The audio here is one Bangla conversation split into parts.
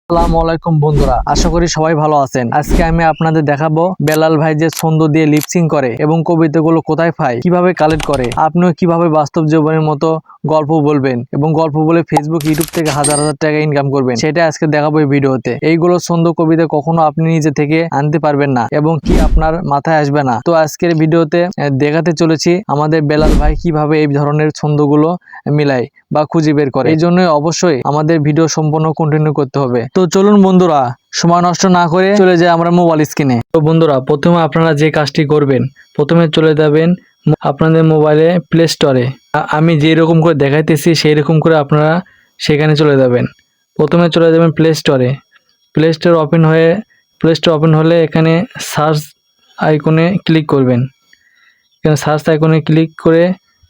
আসসালামু আলাইকুম বন্ধুরা, আশা করি সবাই ভালো আছেন। আজকে আমি আপনাদের দেখাবো বেলাল ভাই যে ছন্দ দিয়ে লিপসিং করে এবং কবিতাগুলো কোথায় পায়, কিভাবে কালেক্ট করে, আপনিও কিভাবে বাস্তব জীবনের মতো গল্প বলবেন এবং গল্প বলে ফেসবুক ইউটিউব থেকে হাজার হাজার টাকা ইনকাম করবেন, সেটা আজকে দেখাবো এই ভিডিওতে। এইগুলো ছন্দ কবিতা কখনো আপনি নিজে থেকে আনতে পারবেন না এবং কি আপনার মাথায় আসবে না। তো আজকের ভিডিওতে দেখাতে চলেছি আমাদের বেলাল ভাই কিভাবে এই ধরনের ছন্দগুলো মিলায় বা খুঁজে বের করে। এই জন্য অবশ্যই আমাদের ভিডিও সম্পূর্ণ কন্টিনিউ করতে হবে। তো চলুন বন্ধুরা, সময় নষ্ট না করে চলে যাই আমরা মোবাইল স্ক্রিনে। তো বন্ধুরা, প্রথমে আপনারা যে কাজটি করবেন, প্রথমে চলে যাবেন আপনাদের মোবাইলে প্লে স্টোরে। আমি যেই রকম করে দেখাইতেছি সেই রকম করে আপনারা সেখানে চলে যাবেন। প্রথমে চলে যাবেন প্লে স্টোরে। প্লে স্টোর ওপেন হলে এখানে সার্চ আইকনে ক্লিক করবেন। এখানে সার্চ আইকনে ক্লিক করে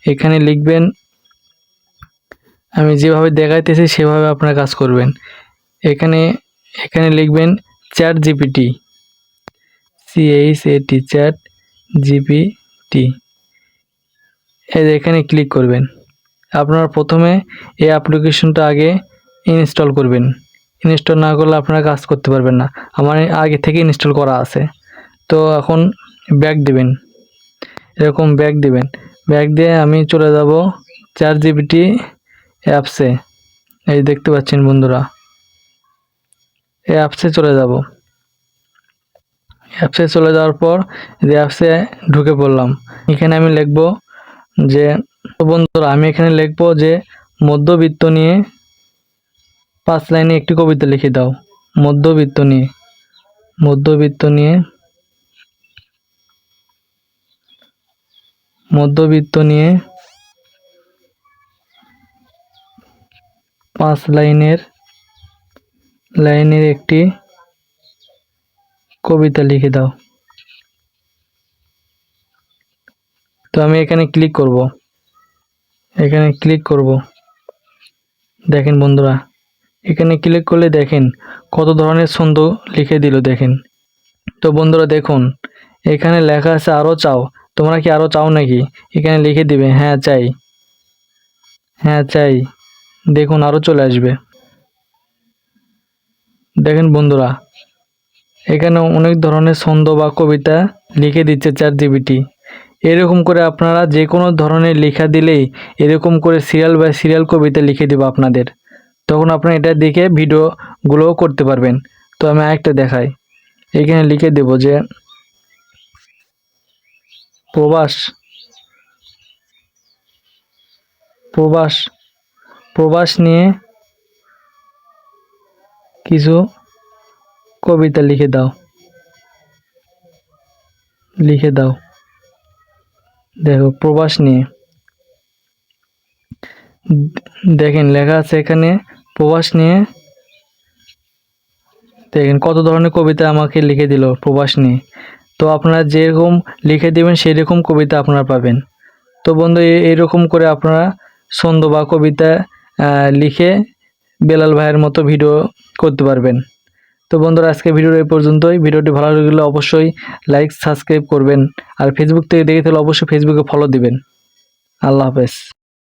এখানে লিখবেন, আমি যেভাবে দেখাইতেছি সেভাবে আপনারা কাজ করবেন। এখানে লিখবেন chat GPT, CHAT chat GPT. এখানে ক্লিক করবেন। আপনারা প্রথমে এই অ্যাপ্লিকেশনটা আগে ইনস্টল করবেন। ইনস্টল না করলে আপনারা কাজ করতে পারবেন না। আমার আগে থেকে ইনস্টল করা আছে। তো এখন ব্যাক দিবেন, এরকম ব্যাক দিবেন। ব্যাক দিয়ে আমি চলে যাব চ্যাট জিপিটি অ্যাপসে। এই দেখতে পাচ্ছেন বন্ধুরা, এই অ্যাপসে চলে যাব। অ্যাপসে চলে যাওয়ার পর যে অ্যাপসে ঢুকে পড়লাম। এখানে আমি লিখব যে, বন্ধুরা আমি এখানে লিখব যে মধ্যবিত্ত নিয়ে 5 লাইনে একটি কবিতা লিখে দাও। মধ্যবিত্ত নিয়ে 5 লাইনের একটি কবিতা লিখে দাও। তো আমি এখানে ক্লিক করব। দেখেন বন্ধুরা, এখানে ক্লিক করলে দেখেন কত ধরনের ছন্দ লিখে দিল দেখেন। তো বন্ধুরা দেখুন, এখানে লেখা আছে আরও চাও। তোমরা কি আরও চাও নাকি? এখানে লিখে দিবে হ্যাঁ চাই। দেখুন আরও চলে আসবে। দেখেন বন্ধুরা, এখানে অনেক ধরনের ছন্দ বা কবিতা লিখে দিচ্ছে চ্যাট জিপিটি। এরকম করে আপনারা যে কোনো ধরনের লেখা দিলেই এরকম করে সিরিয়াল কবিতা লিখে দেব আপনাদের। তখন আপনারা এটা দেখে ভিডিওগুলোও করতে পারবেন। তো আমি আরেকটা দেখাই। এখানে লিখে দেব যে প্রবাস নিয়ে কিছু কবিতা লিখে দাও। দেখো প্রবাস নিয়ে দেখেন লেখা আছে এখানে প্রবাস নিয়ে। দেখেন কত ধরনের কবিতা আমাকে লিখে দিল প্রবাস নিয়ে। তো আপনারা যেরকম লিখে দিবেন সেই রকম কবিতা আপনারা পাবেন। তো বন্ধু, এইরকম করে আপনারা ছন্দ বা কবিতা লিখে বেলাল ভাইয়ের মতো ভিডিও করতে পারবেন। তো বন্ধুরা, আজকে ভিডিও এই পর্যন্তই। ভিডিওটি ভালো লাগলে অবশ্যই লাইক সাবস্ক্রাইব করবেন। আর ফেসবুক থেকে দেখে তাহলে অবশ্যই ফেসবুকে ফলো দিবেন। আল্লাহ হাফেজ।